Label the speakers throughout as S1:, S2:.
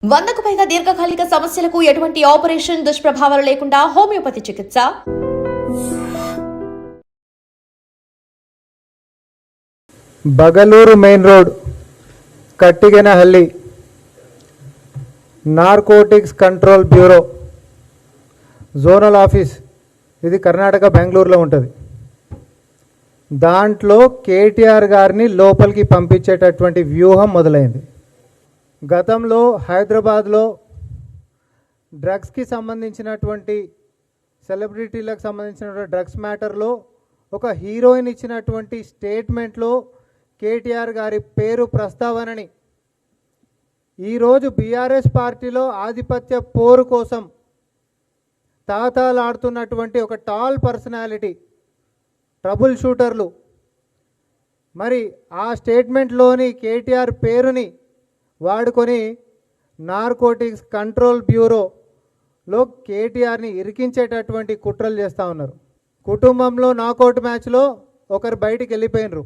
S1: 100కు పైగా దీర్ఘకాలిక సమస్యలకు ఎటువంటి ఆపరేషన్ దుష్ప్రభావాలు లేకుండా హోమియోపతి చికిత్స.
S2: Bagaluru main road Kattigenahalli narcotics control bureau zonal office, ఇది కర్ణాటక బెంగళూరులో ఉంటుంది. దాంట్లో కేటీఆర్ గారిని లోపలికి పంపించేటటువంటి వ్యూహం మొదలైంది. గతంలో హైదరాబాద్లో డ్రగ్స్కి సంబంధించినటువంటి సెలబ్రిటీలకు సంబంధించినటువంటి డ్రగ్స్ మ్యాటర్లో ఒక హీరోయిన్ ఇచ్చినటువంటి స్టేట్మెంట్లో కేటీఆర్ గారి పేరు ప్రస్తావనని ఈరోజు బీఆర్ఎస్ పార్టీలో ఆధిపత్య పోరు కోసం తాతాలాడుతున్నటువంటి ఒక టాల్ పర్సనాలిటీ, ట్రబుల్ షూటర్లు మరి ఆ స్టేట్మెంట్లోని కేటీఆర్ పేరుని వాడుకొని నార్కోటిక్స్ కంట్రోల్ బ్యూరోలో కేటీఆర్ని ఇరికించేటటువంటి కుట్రలు చేస్తూ ఉన్నారు. కుటుంబంలో నాకౌట్ మ్యాచ్లో ఒకరు బయటికి వెళ్ళిపోయినరు,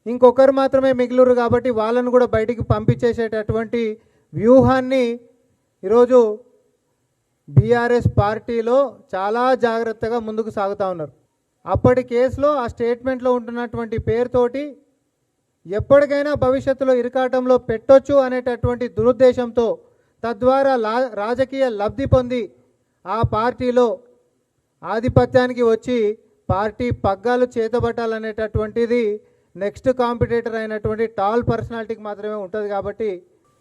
S2: ఇంకొకరు మాత్రమే మిగిలిరు కాబట్టి వాళ్ళను కూడా బయటికి పంపించేసేటటువంటి వ్యూహాన్ని ఈరోజు బీఆర్ఎస్ పార్టీలో చాలా జాగ్రత్తగా ముందుకు సాగుతూ ఉన్నారు. అప్పటి కేసులో ఆ స్టేట్మెంట్లో ఉంటున్నటువంటి పేరుతోటి ఎప్పటికైనా భవిష్యత్తులో ఇరకాటంలో పెట్టొచ్చు అనేటటువంటి దురుద్దేశంతో తద్వారా రాజకీయ లబ్ధి పొంది ఆ పార్టీలో ఆధిపత్యానికి వచ్చి పార్టీ పగ్గాలు చేతబట్టాలనేటటువంటిది నెక్స్ట్ కాంపిటేటర్ అయినటువంటి టాల్ పర్సనాలిటీకి మాత్రమే ఉంటుంది. కాబట్టి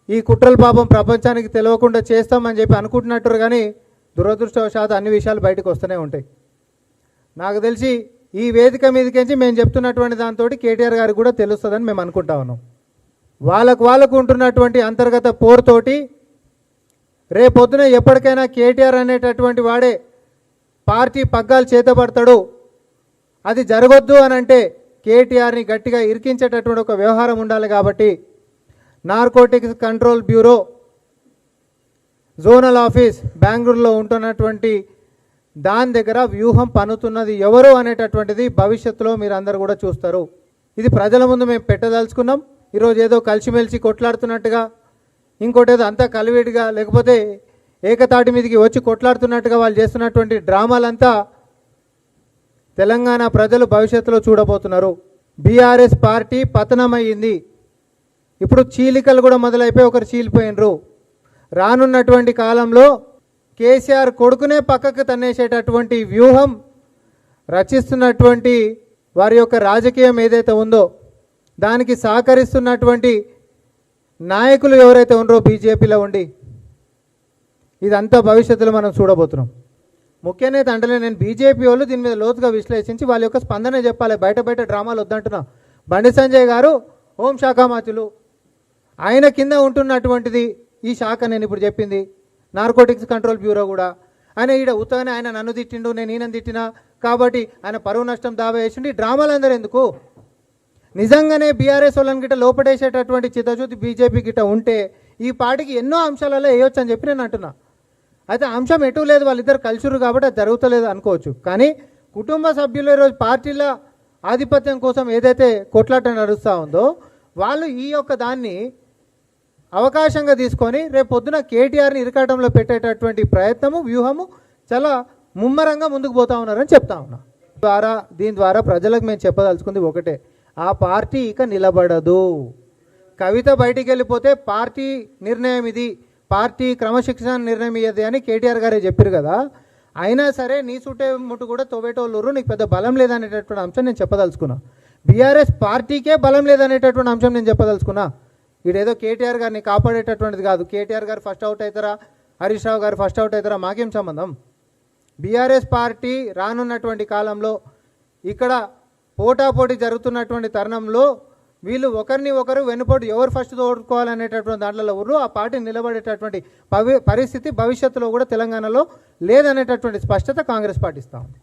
S2: ఈ కుట్రల పాపం ప్రపంచానికి తెలియకుండా చేస్తామని చెప్పి అనుకుంటున్నట్టు, కానీ దురదృష్టవశాత్తు అన్ని విషయాలు బయటకు వస్తూనే ఉంటాయి. నాకు తెలిసి ఈ వేదిక మీదకించి మేము చెప్తున్నటువంటి దాంతో కేటీఆర్ గారికి కూడా తెలుస్తుందని మేము అనుకుంటా ఉన్నాం. వాళ్ళకు ఉంటున్నటువంటి అంతర్గత పోరుతోటి రేపొద్దున ఎప్పటికైనా కేటీఆర్ అనేటటువంటి వాడే పార్టీ పగ్గాలు చేతబడతాడు. అది జరగొద్దు అని అంటే కేటీఆర్ని గట్టిగా ఇరికించేటటువంటి ఒక వ్యవహారం ఉండాలి. కాబట్టి narcotics control bureau zonal office బెంగళూరులో ఉంటున్నటువంటి దాని దగ్గర వ్యూహం పన్నుతున్నది ఎవరు అనేటటువంటిది భవిష్యత్తులో మీరు అందరూ కూడా చూస్తారు. ఇది ప్రజల ముందు మేము పెట్టదలుచుకున్నాం. ఈరోజు ఏదో కలిసిమెలిసి కొట్లాడుతున్నట్టుగా, ఇంకోటి ఏదో అంతా కలివిడిగా, లేకపోతే ఏకతాటి మీదకి వచ్చి కొట్లాడుతున్నట్టుగా వాళ్ళు చేస్తున్నటువంటి డ్రామాలంతా తెలంగాణ ప్రజలు భవిష్యత్తులో చూడబోతున్నారు. బీఆర్ఎస్ పార్టీ పతనమయ్యింది. ఇప్పుడు చీలికలు కూడా మొదలైపోయి ఒకరు చీలిపోయినరు. రానున్నటువంటి కాలంలో కేసీఆర్ కొడుకునే పక్కకు తన్నేసేటటువంటి వ్యూహం రచిస్తున్నటువంటి వారి యొక్క రాజకీయం ఏదైతే ఉందో దానికి సహకరిస్తున్నటువంటి నాయకులు ఎవరైతే ఉన్నారో బీజేపీలో ఉండి, ఇదంతా భవిష్యత్తులో మనం చూడబోతున్నాం. ముఖ్య నేత అంటే నేను బీజేపీ వాళ్ళు దీని మీద లోతుగా విశ్లేషించి వాళ్ళ యొక్క స్పందన చెప్పాలి. బయట డ్రామాలు వద్దంటున్నా. బండి సంజయ్ గారు హోంశాఖ మంత్రులు, ఆయన కింద ఉంటున్నటువంటిది ఈ శాఖ నేను ఇప్పుడు చెప్పింది నార్కోటిక్స్ కంట్రోల్ బ్యూరో కూడా. ఆయన ఈడ ఉత్తగానే ఆయన నన్ను తిట్టిండు, నేను ఈయన తిట్టినా కాబట్టి ఆయన పరువు నష్టం దావా వేసిండు. ఈ డ్రామాలందరూ ఎందుకు? నిజంగానే బీఆర్ఎస్ వాళ్ళని గిట్ట లోపడేసేటటువంటి చిత్తశుద్ధి బీజేపీ గిట్ట ఉంటే ఈ పార్టీకి ఎన్నో అంశాలలో వేయొచ్చు అని చెప్పి నేను అంటున్నా. అయితే అంశం ఎటు లేదు, వాళ్ళిద్దరు కలిసిరు కాబట్టి అది జరుగుతలేదు అనుకోవచ్చు. కానీ కుటుంబ సభ్యులు ఈరోజు పార్టీల ఆధిపత్యం కోసం ఏదైతే కొట్లాట నడుస్తూ ఉందో వాళ్ళు ఈ యొక్క దాన్ని అవకాశంగా తీసుకొని రేపు పొద్దున కేటీఆర్ని ఇరకాటంలో పెట్టేటటువంటి ప్రయత్నము, వ్యూహము చాలా ముమ్మరంగా ముందుకు పోతా ఉన్నారని చెప్తా ఉన్నా. దీని ద్వారా ప్రజలకు మేము చెప్పదలుచుకుంది ఒకటే, ఆ పార్టీ ఇక నిలబడదు. కవిత బయటికి వెళ్ళిపోతే పార్టీ నిర్ణయం ఇది, పార్టీ క్రమశిక్షణ నిర్ణయం ఇయ్యది అని కేటీఆర్ గారే చెప్పారు కదా. అయినా సరే నీ చుట్టే ముట్టు కూడా తోవేటోళ్ళు, నీకు పెద్ద బలం లేదనేటటువంటి అంశం నేను చెప్పదలుచుకున్నా. బీఆర్ఎస్ పార్టీకే బలం లేదనేటటువంటి అంశం నేను చెప్పదలుచుకున్నా. ఇదేదో కేటీఆర్ గారిని కాపాడేటటువంటిది కాదు. కేటీఆర్ గారు ఫస్ట్ అవుట్ అవుతారా, హరీష్ రావు గారు ఫస్ట్ అవుట్ అవుతారా, మాకేం సంబంధం. బీఆర్ఎస్ పార్టీ రానున్నటువంటి కాలంలో ఇక్కడ పోటాపోటీ జరుగుతున్నటువంటి తరుణంలో వీళ్ళు ఒకరిని ఒకరు వెనుపోటు ఎవరు ఫస్ట్ తోడుకోవాలనేటటువంటి దాంట్లో ఊరు ఆ పార్టీ నిలబడేటటువంటి పరిస్థితి భవిష్యత్తులో కూడా తెలంగాణలో లేదనేటటువంటి స్పష్టత కాంగ్రెస్ పార్టీ ఇస్తూ ఉంది.